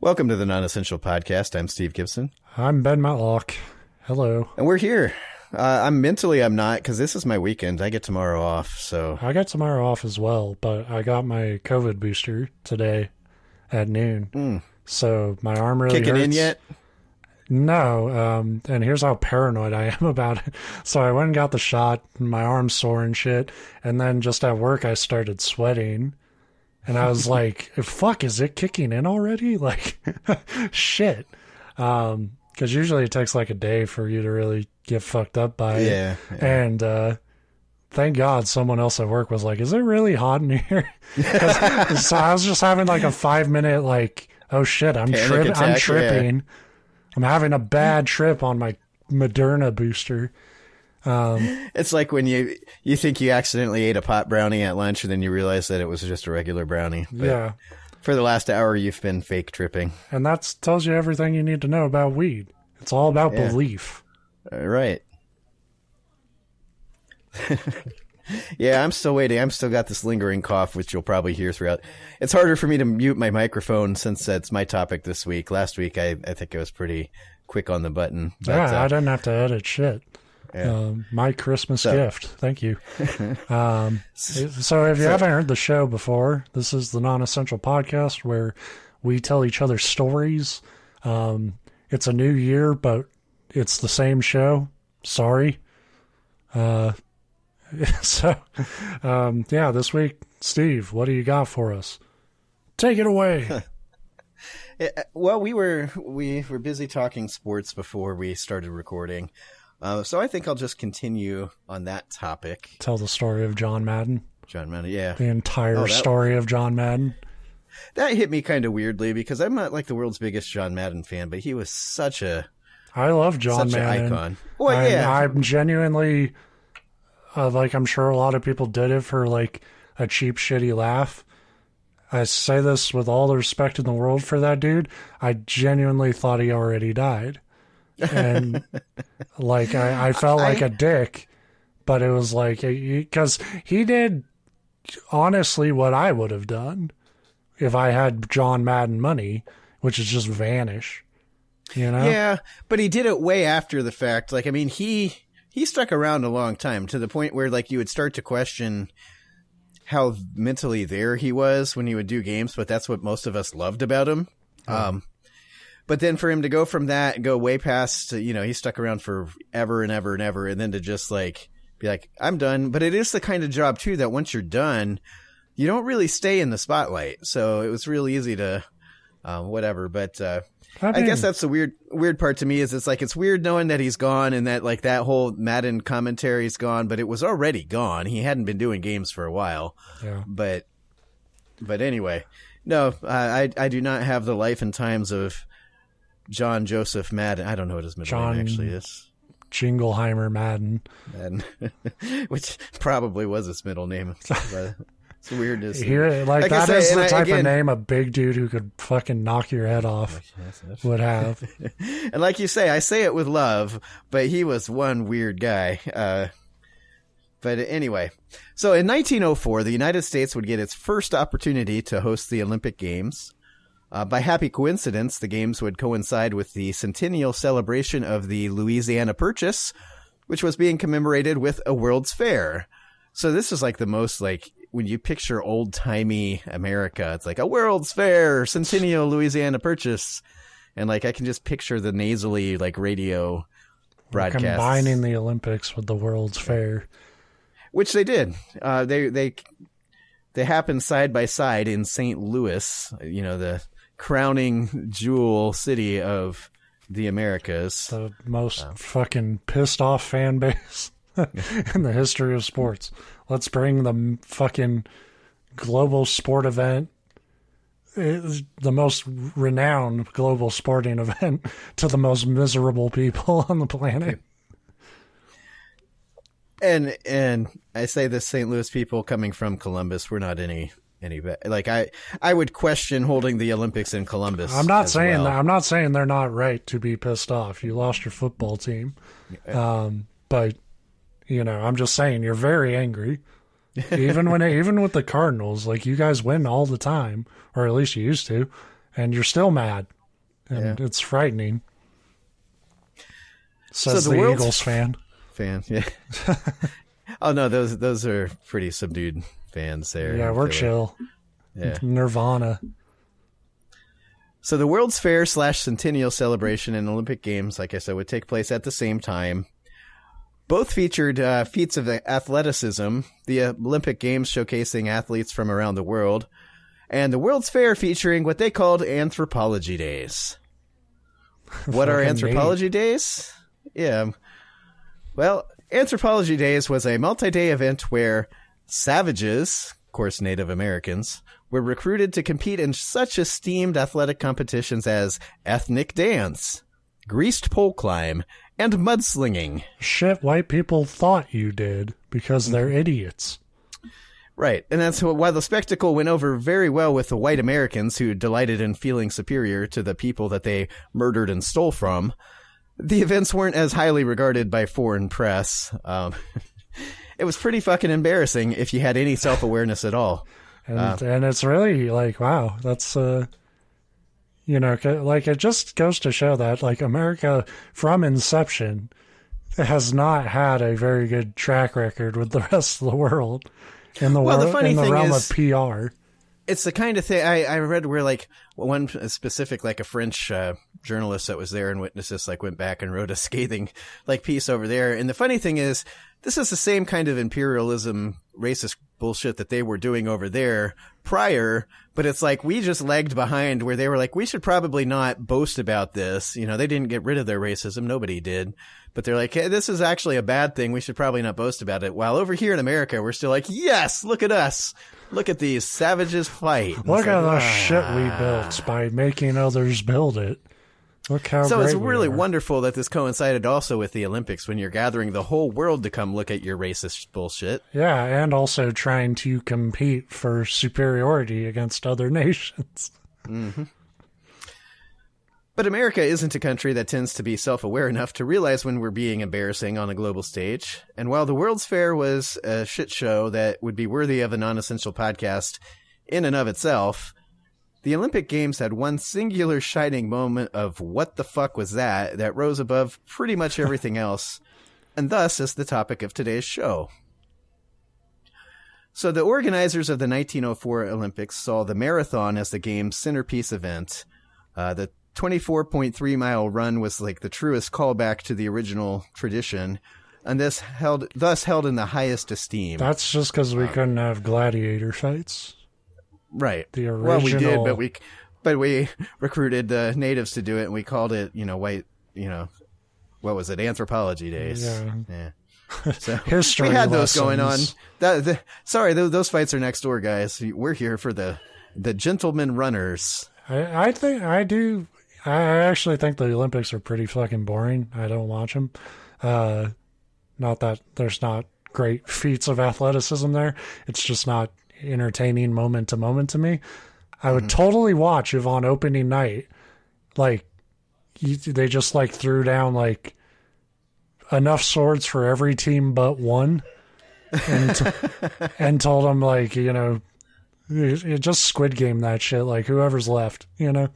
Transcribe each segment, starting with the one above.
Welcome to the Non-Essential Podcast. I'm Steve Gibson. I'm Ben Matlock. Hello. And we're here. I'm not, because this is my weekend. I get tomorrow off, so... I got tomorrow off as well, but I got my COVID booster today at noon. So my arm really Kicking hurts. in yet? No, and here's how paranoid I am about it. So I went and got the shot, and my arm's sore and shit, and then just at work I started sweating. And I was like, fuck, is it kicking in already? Like, shit. Because usually it takes like a day for you to really get fucked up by it. Yeah. And thank God someone else at work was like, is it really hot in here? So I was just having like a 5-minute like, oh shit, I'm tripping. Yeah. I'm having a bad trip on my Moderna booster. It's like when you think you accidentally ate a pot brownie at lunch and then you realize that it was just a regular brownie. But yeah. For the last hour, you've been fake tripping. And that tells you everything you need to know about weed. It's all about belief. Right. Yeah, I'm still waiting. I'm still got this lingering cough, which you'll probably hear throughout. It's harder for me to mute my microphone since that's my topic this week. Last week, I think I was pretty quick on the button. But, yeah, I didn't have to edit shit. Yeah. My Christmas gift. Thank you. So if you haven't heard the show before, this is the Non-Essential Podcast where we tell each other stories. It's a new year, but it's the same show. Sorry. This week, Steve, what do you got for us? Take it away. Well, we were busy talking sports before we started recording. So I think I'll just continue on that topic. Tell the story of John Madden. John Madden, yeah. The entire story of John Madden. That hit me kind of weirdly because I'm not like the world's biggest John Madden fan, but he was such I love John Madden. An icon. Well, yeah. I'm genuinely, I'm sure a lot of people did it for like a cheap, shitty laugh. I say this with all the respect in the world for that dude. I genuinely thought he already died. And like I felt like a dick, but it was like because he did honestly what I would have done if I had John Madden money, which is just vanish, you know? Yeah, but he did it way after the fact. Like, I mean, he stuck around a long time to the point where like you would start to question how mentally there he was when he would do games, but that's what most of us loved about him. But then for him to go from that and go way past, he stuck around for ever and ever and ever. And then to just like be like, I'm done. But it is the kind of job, too, that once you're done, you don't really stay in the spotlight. So it was real easy to whatever. But I guess that's the weird part to me is it's weird knowing that he's gone and that like that whole Madden commentary is gone. But it was already gone. He hadn't been doing games for a while. Yeah. But anyway, no, I do not have the life and times of John Joseph Madden. I don't know what his middle name actually is. Jingleheimer Madden. Which probably was his middle name. It's weird. That is the type of name a big dude who could fucking knock your head off would have. And like you say, I say it with love, but he was one weird guy. But anyway, so in 1904, the United States would get its first opportunity to host the Olympic Games. By happy coincidence, the games would coincide with the centennial celebration of the Louisianna Purchase, which was being commemorated with a World's Fair. So this is like the most like when you picture old-timey America, it's like a World's Fair, centennial Louisiana Purchase. And like I can just picture the nasally like radio broadcasts. Combining the Olympics with the World's Fair. Which they did. They happened side by side in St. Louis, the crowning jewel city of the Americas. The most fucking pissed off fan base in the history of sports. Let's bring the fucking global sport event, the most renowned global sporting event, to the most miserable people on the planet. And I say this, St. Louis people coming from Columbus, we're not any bad. Like I would question holding the Olympics in Columbus. I'm not saying that. I'm not saying they're not right to be pissed off. You lost your football team, but I'm just saying you're very angry. Even with the Cardinals, like you guys win all the time, or at least you used to, and you're still mad. And it's frightening. Says So the Eagles fan. Yeah. Oh, no, those are pretty subdued fans there. Yeah, we're chill. Yeah. Nirvana. So the World's Fair / Centennial celebration and Olympic Games, like I said, would take place at the same time. Both featured feats of athleticism, the Olympic Games showcasing athletes from around the world, and the World's Fair featuring what they called Anthropology Days. What are Anthropology Days? Yeah. Well, Anthropology Days was a multi-day event where savages, of course Native Americans, were recruited to compete in such esteemed athletic competitions as ethnic dance, greased pole climb, and mudslinging. Shit white people thought you did because they're idiots. Right, and that's why the spectacle went over very well with the white Americans who delighted in feeling superior to the people that they murdered and stole from. The events weren't as highly regarded by foreign press. It was pretty fucking embarrassing if you had any self-awareness at all. And it's really like, wow, that's, like it just goes to show that like America from inception has not had a very good track record with the rest of the world in the realm of PR. It's the kind of thing I read where like one specific, like a French journalist that was there and witnessed this, like went back and wrote a scathing like piece over there. And the funny thing is, this is the same kind of imperialism, racist bullshit that they were doing over there prior, but it's like we just lagged behind where they were like, we should probably not boast about this. You know, they didn't get rid of their racism. Nobody did. But they're like, hey, this is actually a bad thing. We should probably not boast about it. While over here in America, we're still like, yes, look at us. Look at these savages fight. Look at the shit we built by making others build it. Look how so great it's really we are. wonderful that this coincided also with the Olympics when you're gathering the whole world to come look at your racist bullshit. Yeah, and also trying to compete for superiority against other nations. Mm-hmm. But America isn't a country that tends to be self-aware enough to realize when we're being embarrassing on a global stage. And while the World's Fair was a shit show that would be worthy of a non-essential podcast in and of itself, the Olympic Games had one singular shining moment of what the fuck was that rose above pretty much everything else, and thus is the topic of today's show. So the organizers of the 1904 Olympics saw the marathon as the game's centerpiece event. The 24.3-mile run was like the truest callback to the original tradition, and thus held in the highest esteem. That's just because we couldn't have gladiator fights. Right. The original. Well, we did, but we recruited the natives to do it, and we called it, white, what was it? Anthropology Days. Yeah. So History we had lessons. those going on. Sorry, those fights are next door, guys. We're here for the gentlemen runners. I actually think the Olympics are pretty fucking boring. I don't watch them. Not that there's not great feats of athleticism there. It's just not entertaining moment to moment to me. I would totally watch if on opening night, like they just like threw down like enough swords for every team but one, and told them like you just Squid Game that shit, like whoever's left, Yeah.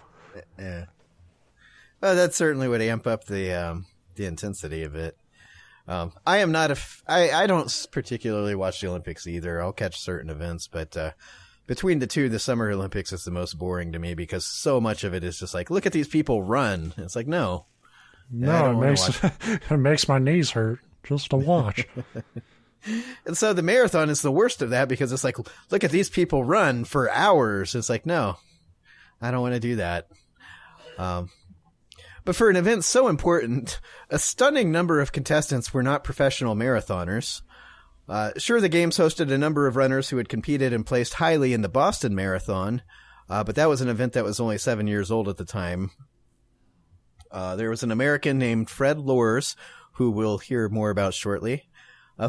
Well, that certainly would amp up the intensity of it. I am not I don't particularly watch the Olympics either. I'll catch certain events, but between the two, the Summer Olympics is the most boring to me because so much of it is just like, look at these people run. It's like, no, it makes my knees hurt just to watch. And so the marathon is the worst of that because it's like, look at these people run for hours. It's like, no, I don't want to do that. But for an event so important, a stunning number of contestants were not professional marathoners. Sure, the Games hosted a number of runners who had competed and placed highly in the Boston Marathon, but that was an event that was only 7 years old at the time. There was an American named Fred Loers, who we'll hear more about shortly,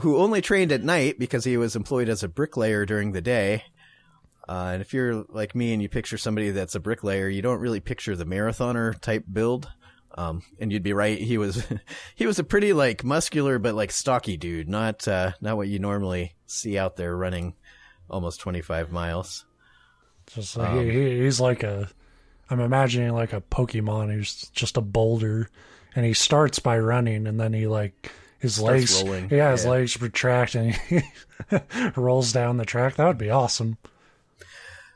who only trained at night because he was employed as a bricklayer during the day. And if you're like me and you picture somebody that's a bricklayer, you don't really picture the marathoner type build. And you'd be right. He was a pretty like muscular, but like stocky dude, not what you normally see out there running almost 25 miles. Just he's like a I'm imagining like a Pokemon who's just a boulder, and he starts by running, and then he like his legs, rolling. his legs retract, and he rolls down the track. That would be awesome.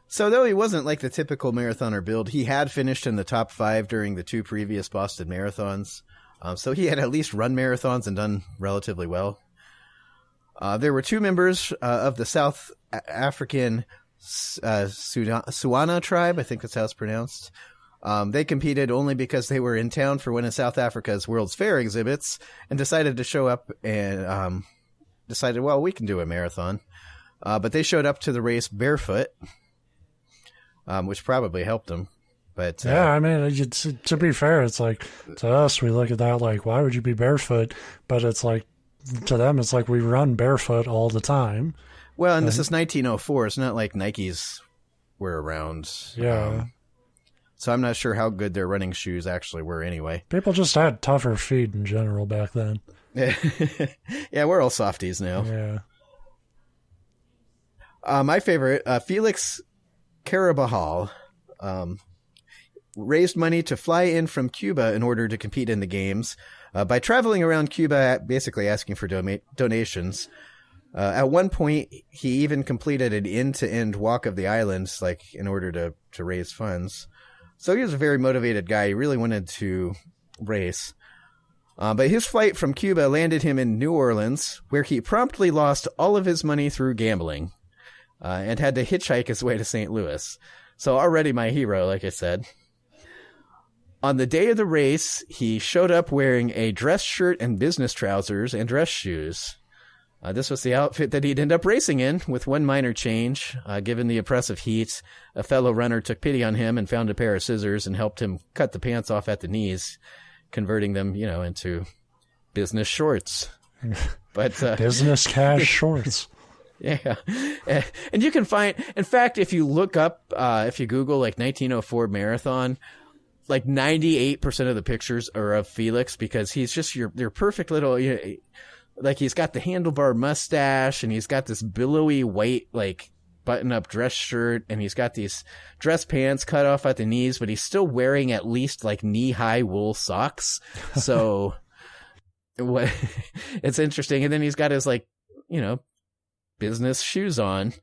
So though he wasn't like the typical marathoner build, he had finished in the top 5 during the 2 previous Boston marathons. So he had at least run marathons and done relatively well. There were 2 members of the South African Suana tribe, I think that's how it's pronounced. They competed only because they were in town for one of South Africa's World's Fair exhibits and decided to show up and decided, well, we can do a marathon. But they showed up to the race barefoot, which probably helped them. But yeah, I mean, to be fair, it's like to us, we look at that like, why would you be barefoot? But it's like to them, it's like we run barefoot all the time. Well, and this is 1904. It's not like Nikes were around. Yeah. So I'm not sure how good their running shoes actually were anyway. People just had tougher feet in general back then. Yeah, we're all softies now. Yeah. My favorite, Felix Carabajal, raised money to fly in from Cuba in order to compete in the games by traveling around Cuba, basically asking for donations. At one point, he even completed an end-to-end walk of the islands, like in order to raise funds. So he was a very motivated guy. He really wanted to race. But his flight from Cuba landed him in New Orleans, where he promptly lost all of his money through gambling and had to hitchhike his way to St. Louis. So already my hero, like I said. On the day of the race, he showed up wearing a dress shirt and business trousers and dress shoes. This was the outfit that he'd end up racing in, with one minor change. Given the oppressive heat, a fellow runner took pity on him and found a pair of scissors and helped him cut the pants off at the knees, converting them, into business shorts. But business cash shorts. Yeah. And you can find, in fact, if you look up, if you Google like 1904 marathon, like 98% of the pictures are of Felix, because he's just your perfect little, like he's got the handlebar mustache and he's got this billowy white, like button up dress shirt, and he's got these dress pants cut off at the knees, but he's still wearing at least like knee high wool socks. So it's interesting. And then he's got his like, business shoes on.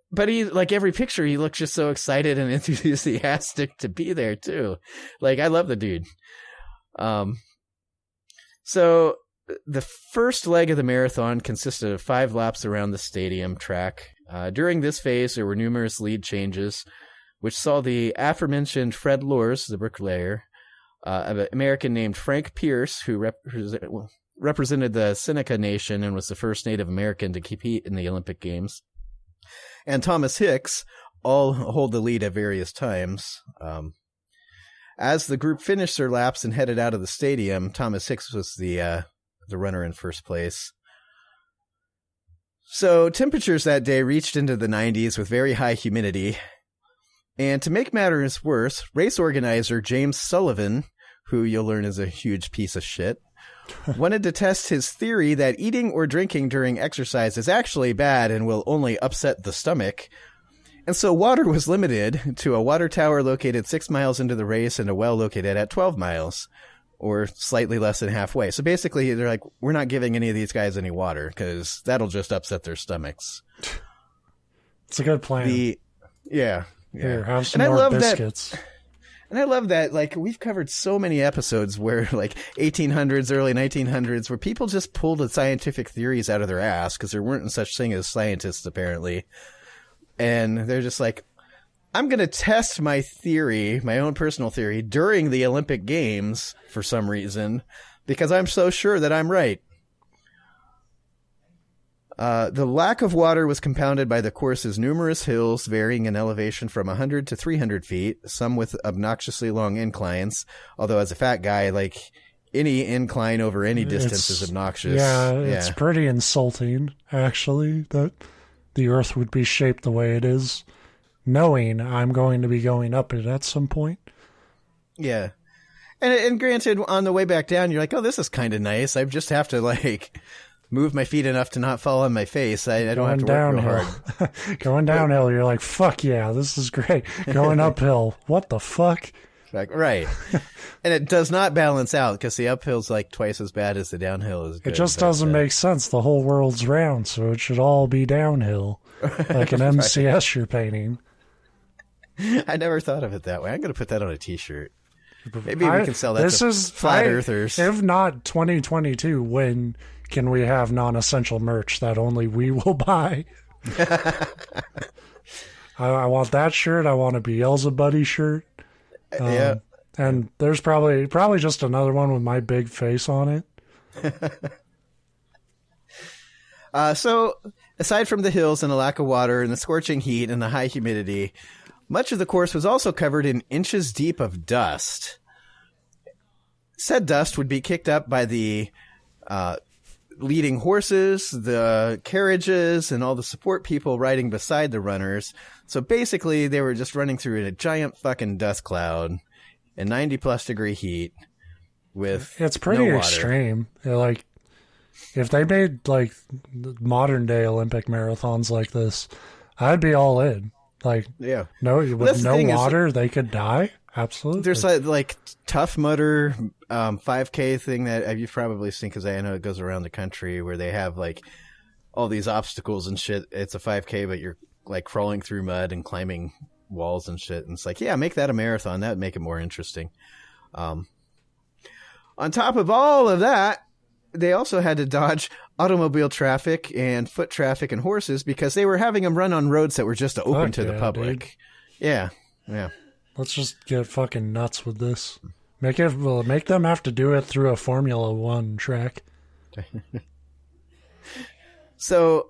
But he, like every picture, he looks just so excited and enthusiastic to be there too. Like, I love the dude. So the first leg of the marathon consisted of 5 laps around the stadium track. During this phase, there were numerous lead changes, which saw the aforementioned Fred Loers, the bricklayer, an American named Frank Pierce, who represented the Seneca Nation and was the first Native American to compete in the Olympic Games, and Thomas Hicks all hold the lead at various times. As the group finished their laps and headed out of the stadium, Thomas Hicks was the runner in first place. So temperatures that day reached into the 90s with very high humidity. And to make matters worse, race organizer James Sullivan, who you'll learn is a huge piece of shit, wanted to test his theory that eating or drinking during exercise is actually bad and will only upset the stomach. And so water was limited to a water tower located 6 miles into the race and a well located at 12 miles, or slightly less than halfway. So basically, they're like, we're not giving any of these guys any water because that'll just upset their stomachs. It's a good plan. Yeah. Here, have some more biscuits. And I love that, like, we've covered so many episodes where, like, 1800s, early 1900s, where people just pulled the scientific theories out of their ass because there weren't such thing as scientists, apparently. And they're just like, I'm going to test my theory, my own personal theory, during the Olympic Games for some reason, because I'm so sure that I'm right. The lack of water was compounded by the course's numerous hills, varying in elevation from 100 to 300 feet, some with obnoxiously long inclines. Although as a fat guy, like, any incline over any distance is obnoxious. Yeah, it's pretty insulting, actually, that the earth would be shaped the way it is, knowing I'm going to be going up it at some point. Yeah. And granted, on the way back down, you're like, oh, this is kind of nice. I just have to, like, move my feet enough to not fall on my face. I don't have to work real hard. Going downhill, you're like, fuck yeah, this is great. Going uphill, what the fuck? Right. And it does not balance out because the uphill's like twice as bad as the downhill is good. It just doesn't make sense. The whole world's round, so it should all be downhill. Like an MCS you're painting. I never thought of it that way. I'm going to put that on a t-shirt. Maybe we can sell that to flat earthers. If not 2022, when can we have non-essential merch that only we will buy? I want that shirt. I want a Beelzebuddy shirt. Yeah. And there's probably just another one with my big face on it. So, aside from the hills and the lack of water and the scorching heat and the high humidity, much of the course was also covered in inches deep of dust. Said dust would be kicked up by the leading horses, the carriages, and all the support people riding beside the runners. So basically, they were just running through a giant fucking dust cloud in 90-plus degree heat with It's pretty no water. extreme. Like, if they made, like, modern-day Olympic marathons like this, I'd be all in. Like, yeah. With no water, they could die? Absolutely. There's like Tough Mudder 5K thing that you've probably seen because I know it goes around the country where they have like all these obstacles and shit. It's a 5K, but you're like crawling through mud and climbing walls and shit. And it's like, yeah, make that a marathon. That would make it more interesting. On top of all of that, they also had to dodge automobile traffic and foot traffic and horses because they were having them run on roads that were just open to the public. Dude. Yeah. Let's just get fucking nuts with this. Make them have to do it through a Formula One track. So,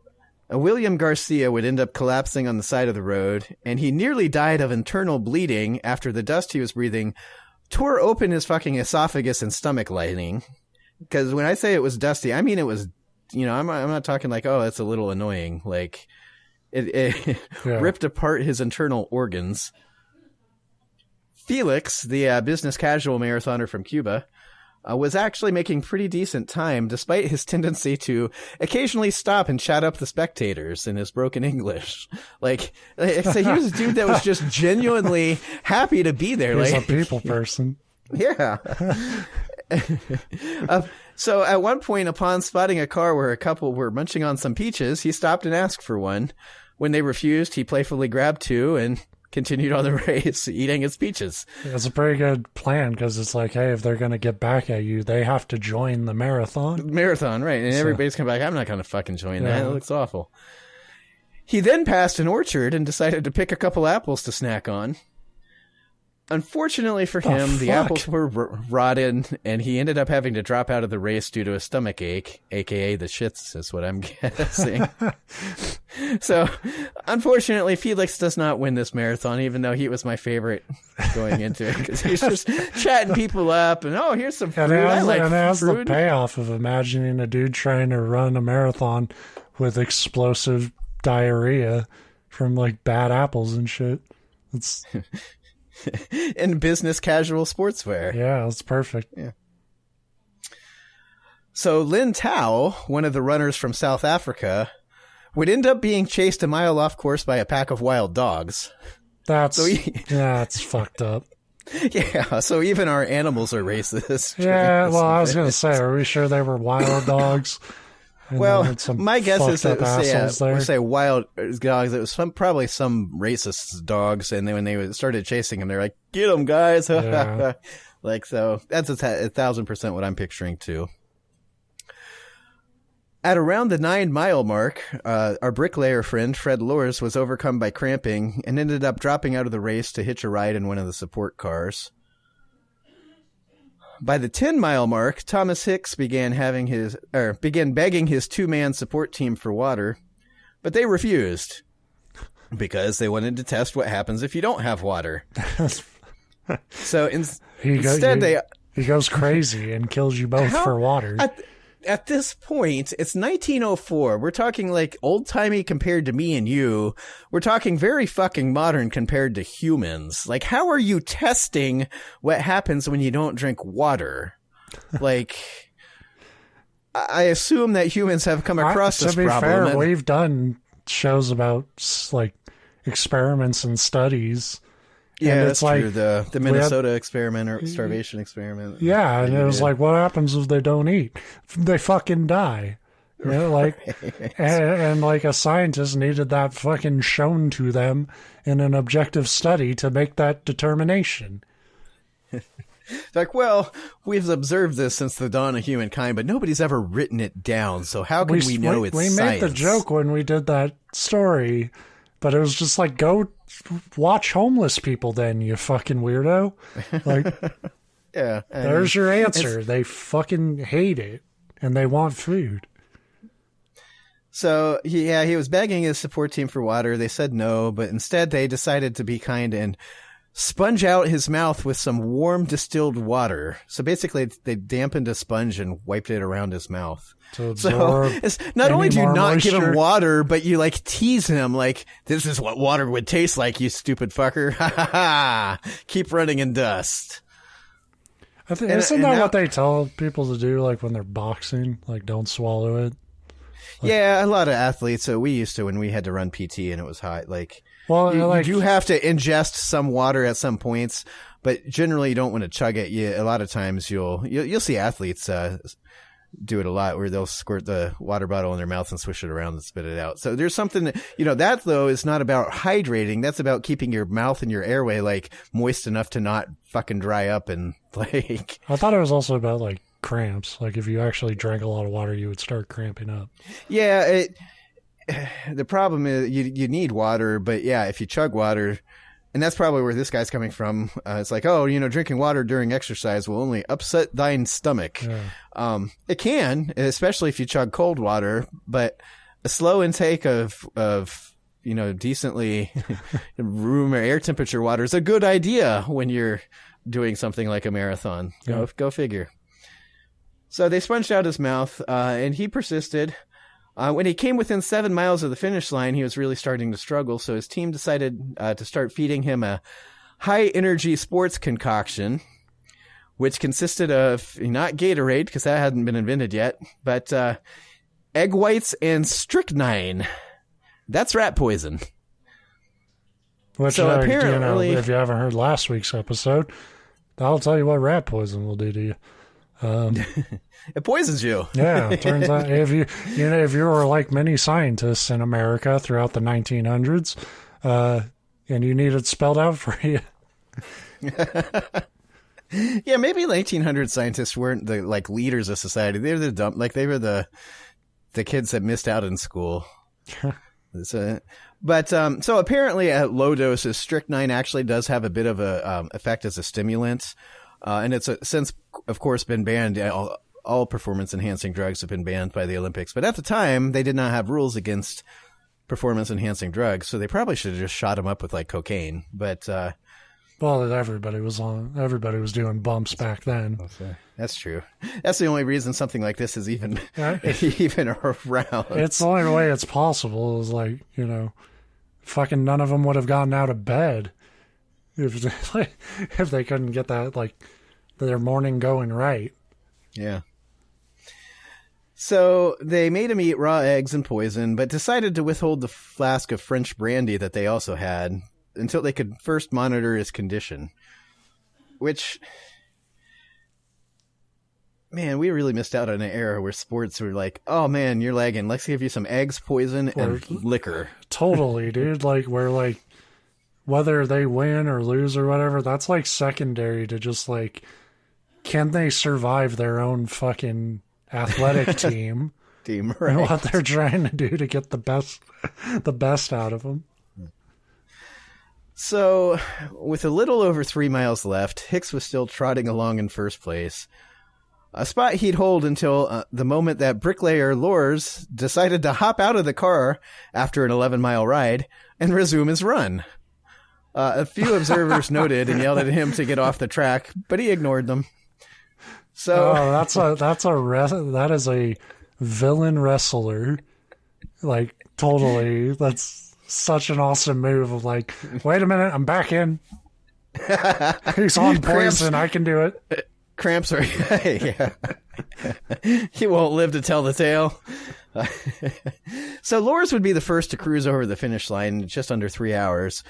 William Garcia would end up collapsing on the side of the road, and he nearly died of internal bleeding after the dust he was breathing tore open his fucking esophagus and stomach lining. Because when I say it was dusty, I mean it was, I'm not talking like, oh, that's a little annoying. Like, it ripped apart his internal organs. Felix, the business casual marathoner from Cuba, was actually making pretty decent time despite his tendency to occasionally stop and chat up the spectators in his broken English. Like, so he was a dude that was just genuinely happy to be there. He's a people person. Yeah. So at one point, upon spotting a car where a couple were munching on some peaches, he stopped and asked for one. When they refused, he playfully grabbed two and continued on the race, eating its peaches. It's a pretty good plan because it's like, hey, if they're going to get back at you, they have to join the marathon. Marathon, right. And everybody's coming back, I'm not going to fucking join that. It looks awful. He then passed an orchard and decided to pick a couple apples to snack on. Unfortunately for him, the apples were rotten, and he ended up having to drop out of the race due to a stomach ache, a.k.a. the shits, is what I'm guessing. So, unfortunately, Felix does not win this marathon, even though he was my favorite going into it, because he's just chatting people up, and, oh, here's some fruit. And it has fruit. The payoff of imagining a dude trying to run a marathon with explosive diarrhea from, like, bad apples and shit. It's... in business casual sportswear. Yeah, that's perfect. Yeah. So Lin Tao, one of the runners from South Africa, would end up being chased a mile off course by a pack of wild dogs. That's fucked up. Yeah, so even our animals are racist. Yeah, well, I was going to say, are we sure they were wild dogs? Well, my guess is that we say wild dogs. It was probably some racist dogs, and then when they started chasing them, they're like, "Get them, guys!" Yeah. Like, so that's 1,000% what I'm picturing too. At around the 9-mile mark, our bricklayer friend Fred Lors was overcome by cramping and ended up dropping out of the race to hitch a ride in one of the support cars. By the 10-mile mark, Thomas Hicks began begging his 2-man support team for water, but they refused because they wanted to test what happens if you don't have water. So he goes crazy and kills you both for water. At this point, it's 1904. We're talking like old-timey compared to me and you. We're talking very fucking modern compared to humans. Like, how are you testing what happens when you don't drink water? Like, I assume that humans have come across this problem. To be fair, we've done shows about like experiments and studies. Yeah, and that's true. The Minnesota experiment or starvation experiment. Yeah, and it was like, what happens if they don't eat? They fucking die. You know, like, and like a scientist needed that fucking shown to them in an objective study to make that determination. It's like, well, we've observed this since the dawn of humankind, but nobody's ever written it down. So how can we know it's science? We made the joke when we did that story, but it was just like, go watch homeless people then, you fucking weirdo. Like, yeah, there's your answer. They fucking hate it, and they want food. So, he was begging his support team for water. They said no, but instead they decided to be kind and sponge out his mouth with some warm distilled water. So basically they dampened a sponge and wiped it around his mouth. So it's not only do you not give him water, but you like tease him like, this is what water would taste like, you stupid fucker. Ha ha ha. Keep running in dust. Isn't that what they tell people to do, like when they're boxing? Like, don't swallow it? Like, yeah, a lot of athletes. So we used to when we had to run PT and it was hot. Like, well, you do have to ingest some water at some points, but generally you don't want to chug it. A lot of times you'll see athletes do it a lot where they'll squirt the water bottle in their mouth and swish it around and spit it out. So there's something that though is not about hydrating. That's about keeping your mouth and your airway like moist enough to not fucking dry up and like. I thought it was also about like cramps. Like if you actually drank a lot of water, you would start cramping up. Yeah, the problem is you need water, but yeah, if you chug water, and that's probably where this guy's coming from. It's like, drinking water during exercise will only upset thine stomach. Yeah. It can, especially if you chug cold water, but a slow intake of decently room or air temperature water is a good idea when you're doing something like a marathon. Yeah. Go figure. So they sponged out his mouth, and he persisted. When he came within 7 miles of the finish line, he was really starting to struggle, so his team decided to start feeding him a high-energy sports concoction, which consisted of, not Gatorade, because that hadn't been invented yet, but egg whites and strychnine. That's rat poison. Which, so apparently, if you haven't heard last week's episode, I'll tell you what rat poison will do to you. It poisons you. Yeah, it turns out if you were like many scientists in America throughout the 1900s, and you need it spelled out for you. Yeah, maybe 1900 scientists weren't the like leaders of society. They were the dumb, like they were the kids that missed out in school. So apparently at low doses, strychnine actually does have a bit of a effect as a stimulant. And it's since, of course, been banned. All performance-enhancing drugs have been banned by the Olympics. But at the time, they did not have rules against performance-enhancing drugs, so they probably should have just shot him up with, like, cocaine. But well, everybody was doing bumps back then. That's true. That's the only reason something like this is even even around. It's the only way it's possible is, like, fucking none of them would have gotten out of bed if they couldn't get that, like, their morning going right. Yeah. So they made him eat raw eggs and poison, but decided to withhold the flask of French brandy that they also had until they could first monitor his condition. Which, man, we really missed out on an era where sports were like, oh man, you're lagging. Let's give you some eggs, poison, and liquor. Totally, dude. Like, where, like, whether they win or lose or whatever, that's like secondary to just like, can they survive their own fucking athletic team? Right. And what they're trying to do to get the best out of them. So, with a little over 3 miles left, Hicks was still trotting along in first place. A spot he'd hold until the moment that bricklayer Lors decided to hop out of the car after an 11-mile ride and resume his run. A few observers noted and yelled at him to get off the track, but he ignored them. So that is a villain wrestler. Like, totally. That's such an awesome move of like, wait a minute, I'm back in. He's on poison, I can do it. Cramps are, yeah. He won't live to tell the tale. So Loris would be the first to cruise over the finish line in just under 3 hours,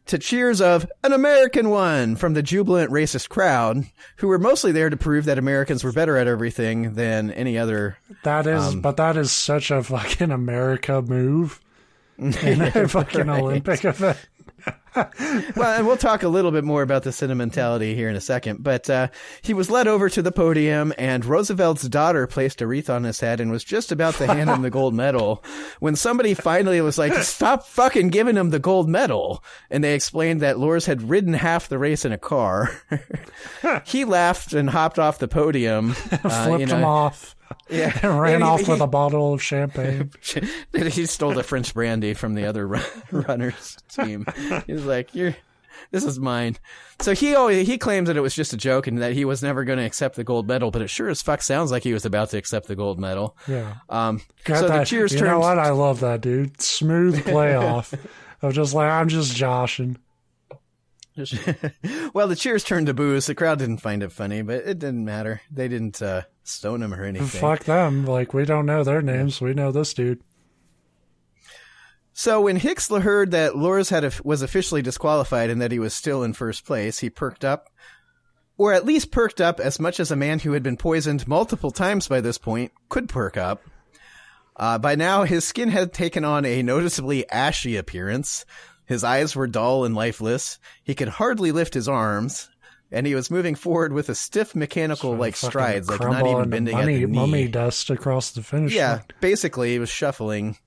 to cheers of "An American won" from the jubilant racist crowd, who were mostly there to prove that Americans were better at everything than any other. That is such a fucking America move in a fucking right. Olympic event. Well, and we'll talk a little bit more about the sentimentality here in a second, but he was led over to the podium, and Roosevelt's daughter placed a wreath on his head and was just about to hand him the gold medal when somebody finally was like, "Stop fucking giving him the gold medal." And they explained that Loris had ridden half the race in a car. He laughed and hopped off the podium. Flipped him off. Yeah, and ran off with a bottle of champagne. He stole the French brandy from the other runners' team. He's like, "This is mine." So he claims that it was just a joke and that he was never going to accept the gold medal, but it sure as fuck sounds like he was about to accept the gold medel. Yeah. So the cheers turned. You know what? I love that, dude. Smooth playoff. of just like, I'm just joshing. Well, the cheers turned to boos. The crowd didn't find it funny, but it didn't matter. They didn't stone him or anything. Fuck them. Like, we don't know their names. We know this dude. So when Hicks heard that Loris was officially disqualified and that he was still in first place, he perked up. Or at least perked up as much as a man who had been poisoned multiple times by this point could perk up. By now, his skin had taken on a noticeably ashy appearance. His eyes were dull and lifeless. He could hardly lift his arms, and he was moving forward with a stiff mechanical-like strides, like not even bending at the knee. Mummy dust across the finish line. Yeah, basically, he was shuffling.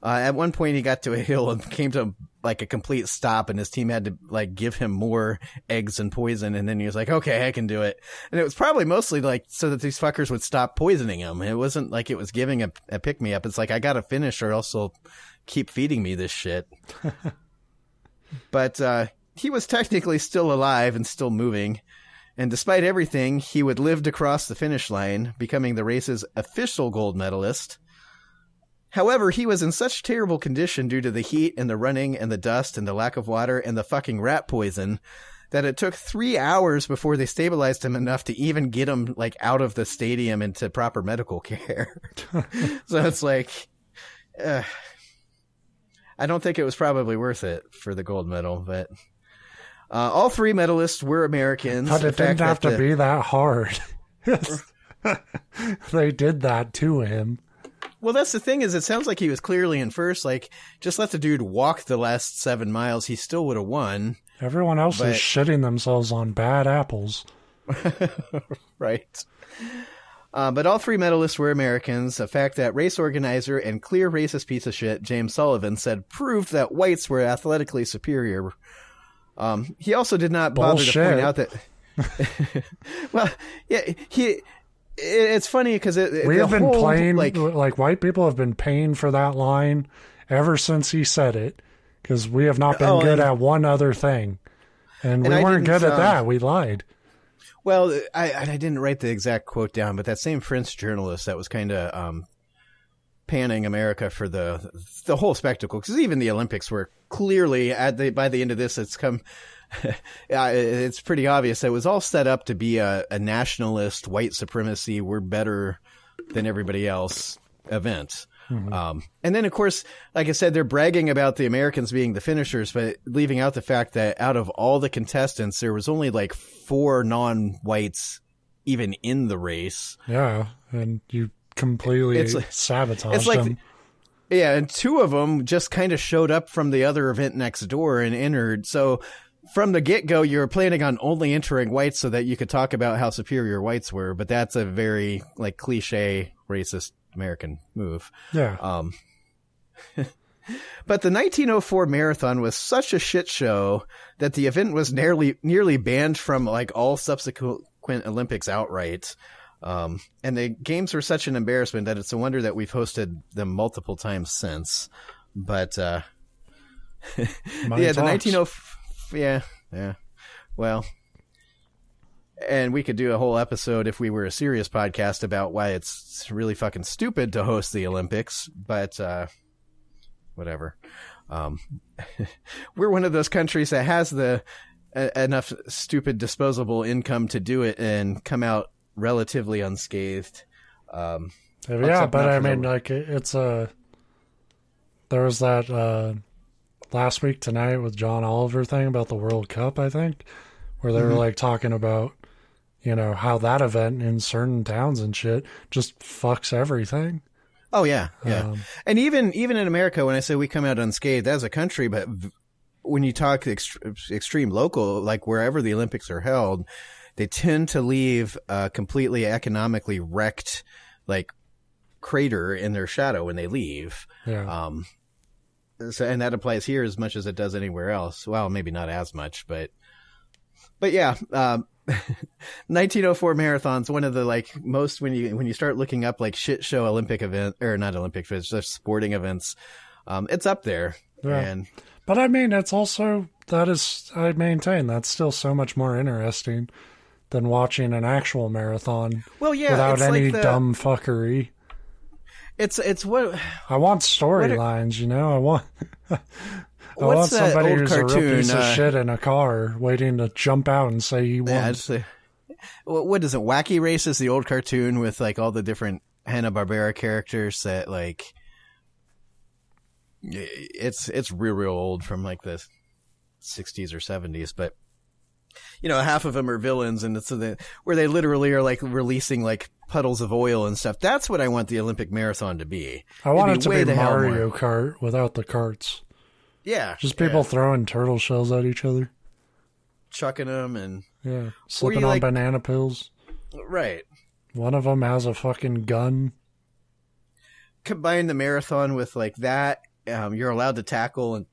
At one point, he got to a hill and came to like a complete stop, and his team had to like give him more eggs and poison, and then he was like, "Okay, I can do it." And it was probably mostly like so that these fuckers would stop poisoning him. It wasn't like it was giving a pick me up. It's like, I gotta finish, or else they'll keep feeding me this shit. But he was technically still alive and still moving, and despite everything, he would live to cross the finish line, becoming the race's official gold medalist. However, he was in such terrible condition due to the heat and the running and the dust and the lack of water and the fucking rat poison that it took 3 hours before they stabilized him enough to even get him like out of the stadium into proper medical care. So it's like, I don't think it was probably worth it for the gold medal, but all three medalists were Americans. But it didn't have to be that hard. They did that to him. Well, that's the thing is, it sounds like he was clearly in first. Like, just let the dude walk the last 7 miles. He still would have won. Everyone else is shitting themselves on bad apples. Right. But all three medalists were Americans, a fact that race organizer and clear racist piece of shit James Sullivan said proved that whites were athletically superior. He also did not bother to point out that... Well, yeah, it's funny because we have been playing, like white people have been paying for that line ever since he said it, because we have not been good at one other thing. And we weren't good at that. We lied. Well, I didn't write the exact quote down, but that same French journalist that was kind of panning America for the whole spectacle, because even the Olympics were clearly by the end of this, it's pretty obvious. It was all set up to be a nationalist, white supremacy, we're better than everybody else event. Mm-hmm. And then, of course, like I said, they're bragging about the Americans being the finishers, but leaving out the fact that out of all the contestants, there was only like 4 non-whites even in the race. Yeah, and you completely sabotaged them. Yeah, and 2 of them just kind of showed up from the other event next door and entered. So from the get-go, you were planning on only entering whites so that you could talk about how superior whites were, but that's a very like cliche racist American move. Yeah. But the 1904 marathon was such a shit show that the event was nearly banned from like all subsequent Olympics outright. And the games were such an embarrassment that it's a wonder that we've hosted them multiple times since. But the 1904. Yeah. Well, and we could do a whole episode if we were a serious podcast about why it's really fucking stupid to host the Olympics, but whatever. We're one of those countries that has the enough stupid disposable income to do it and come out relatively unscathed. Yeah, but I mean, like, it's there was that last week tonight with John Oliver thing about the World Cup, I think, where they were like talking about, you know, how that event in certain towns and shit just fucks everything. Oh yeah, yeah. And even in America, when I say we come out unscathed as a country, but when you talk extreme local, like wherever the Olympics are held, they tend to leave a completely economically wrecked, like, crater in their shadow when they leave. Yeah. So, and that applies here as much as it does anywhere else. Well, maybe not as much, but yeah. 1904 marathon's one of the, like, most, when you start looking up like shit show Olympic event, or not Olympic, but just sporting events, it's up there. Yeah. But I mean, it's also, I maintain that's still so much more interesting than watching an actual marathon. Well, yeah, without any dumb fuckery. It's what I want storylines, you know. I want somebody who's cartoon, a real piece of shit in a car waiting to jump out and say he won. What is it? Wacky Race is the old cartoon with, like, all the different Hanna-Barbera characters that, like, it's real old, from like the 60s or 70s, but, you know, half of them are villains, and it's where they literally are, like, releasing, like, puddles of oil and stuff. That's what I want the Olympic marathon to be. I want it to be Mario Kart without the carts. Yeah. Just people throwing turtle shells at each other. Chucking them and... Yeah. Slipping on banana pills. Right. One of them has a fucking gun. Combine the marathon with, like, that. You're allowed to tackle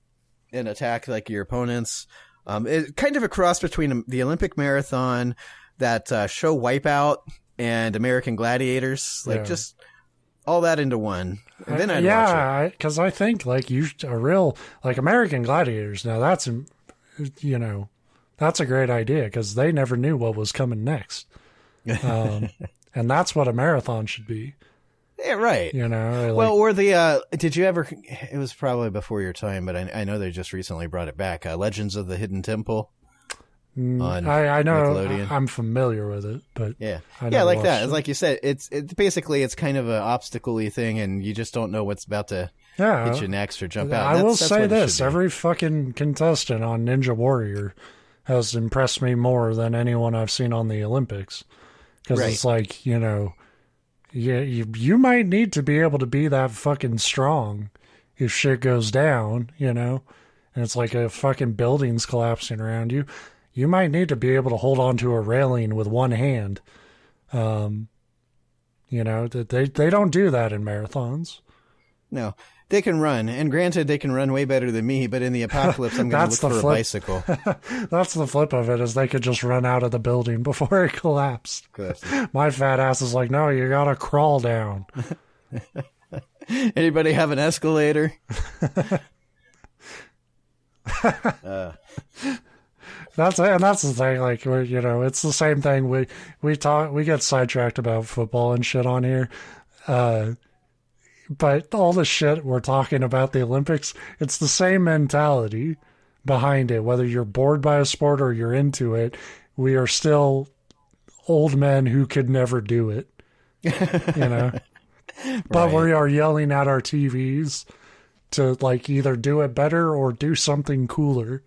and attack, like, your opponents. It's kind of a cross between the Olympic marathon, that show Wipeout, and American Gladiators. Like, just all that into one. And then I'd watch it. Because I think, like, a real, like, American Gladiators, now that's, you know, that's a great idea, because they never knew what was coming next. And that's what a marathon should be. Yeah, right. You know, like, well, or did you ever, it was probably before your time, but I know they just recently brought it back, Legends of the Hidden Temple. I know, I'm familiar with it, but yeah, like that. It's like you said, it's basically, it's kind of an obstacle-y thing, and you just don't know what's about to hit you next or jump out. I will say this: every fucking contestant on Ninja Warrior has impressed me more than anyone I've seen on the Olympics, because it's like, you know, you might need to be able to be that fucking strong if shit goes down, you know, and it's like a fucking building's collapsing around you. You might need to be able to hold on to a railing with one hand. You know, they don't do that in marathons. No, they can run. And granted, they can run way better than me, but in the apocalypse, I'm going to look for a bicycle. That's the flip of it, is they could just run out of the building before it collapsed. My fat ass is like, no, you got to crawl down. Anybody have an escalator? That's the thing. Like, you know, it's the same thing. We get sidetracked about football and shit on here, but all the shit we're talking about the Olympics, it's the same mentality behind it. Whether you're bored by a sport or you're into it, we are still old men who could never do it. You know, but we are yelling at our TVs to, like, either do it better or do something cooler.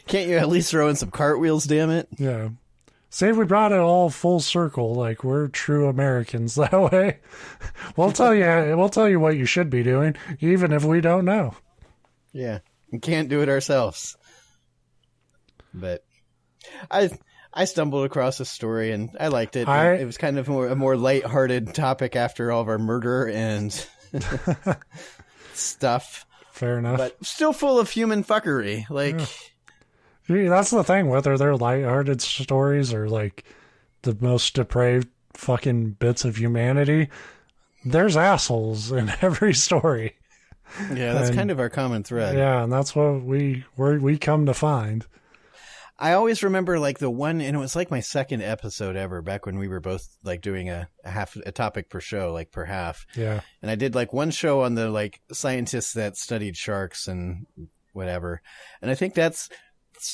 Can't you at least throw in some cartwheels, damn it? Yeah. See, we brought it all full circle. Like, we're true Americans that way. We'll tell you what you should be doing, even if we don't know. Yeah. We can't do it ourselves. But I stumbled across a story and I liked it. It was kind of a more lighthearted topic after all of our murder and stuff. Fair enough. But still full of human fuckery. Like, yeah, that's the thing, whether they're lighthearted stories or, like, the most depraved fucking bits of humanity, there's assholes in every story. Yeah, that's kind of our common thread. Yeah, and that's what we come to find. I always remember, like, the one, and it was like my second episode ever, back when we were both, like, doing a topic per show, like, per half. Yeah. And I did, like, one show on the, like, scientists that studied sharks and whatever. And I think that's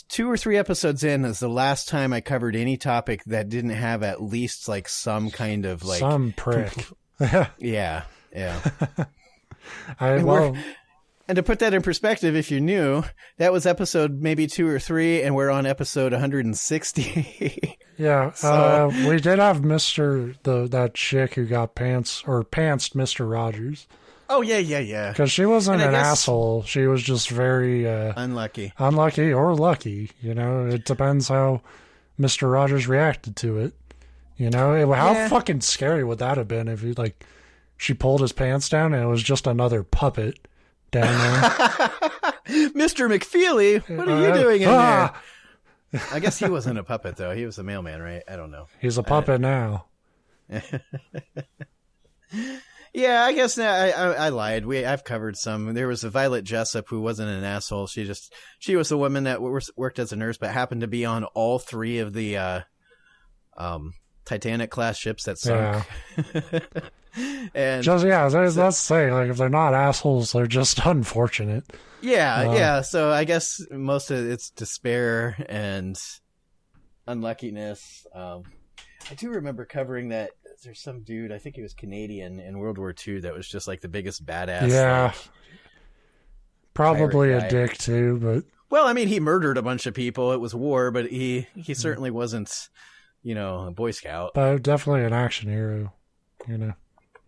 2 or 3 episodes in is the last time I covered any topic that didn't have at least like some kind of like some prick. Yeah. And to put that in perspective, if you're new, that was episode maybe 2 or 3, and we're on episode 160. Yeah, so, we did have that chick who got pantsed Mr. Rogers. Oh, yeah. Because she wasn't an asshole. She was just very... unlucky. Unlucky or lucky. You know, it depends how Mr. Rogers reacted to it. You know, how fucking scary would that have been if she pulled his pants down and it was just another puppet down there. Mr. McFeely, what are you doing in there? I guess he wasn't a puppet, though. He was a mailman, right? I don't know. He's a puppet now. Yeah, I guess I lied. I've covered some. There was a Violet Jessup who wasn't an asshole. She was the woman that worked as a nurse, but happened to be on all 3 of the Titanic class ships that sunk. Yeah. And let's say, like, if they're not assholes, they're just unfortunate. Yeah. So I guess most of it's despair and unluckiness. I do remember covering that. There's some dude, I think he was Canadian in World War II, that was just like the biggest badass. Yeah, probably a dick too. But well, I mean, he murdered a bunch of people. It was war, but he certainly wasn't, a Boy Scout. But definitely an action hero.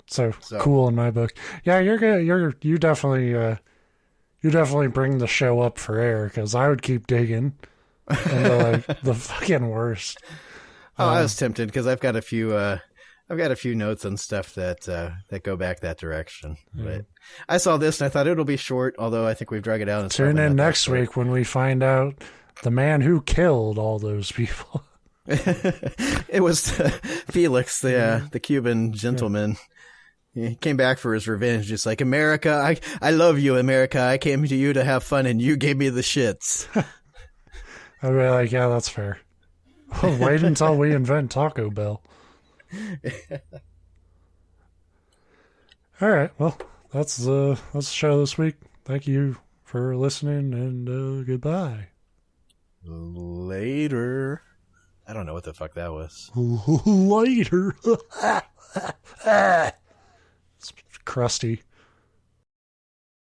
So cool in my book. Yeah, you're good. You definitely bring the show up for air, because I would keep digging into like the fucking worst. I was tempted because I've got a few notes on stuff that go back that direction. Yeah. But I saw this and I thought it'll be short, although I think we've drug it out. Tune in next week when we find out the man who killed all those people. It was Felix, the Cuban gentleman. He came back for his revenge, just like, America, I love you, America. I came to you to have fun, and you gave me the shits. I'd be like, yeah, that's fair. Wait until we invent Taco Bell. All right, well, that's the show this week. Thank you for listening, and goodbye. Later. I don't know what the fuck that was. Later. It's crusty.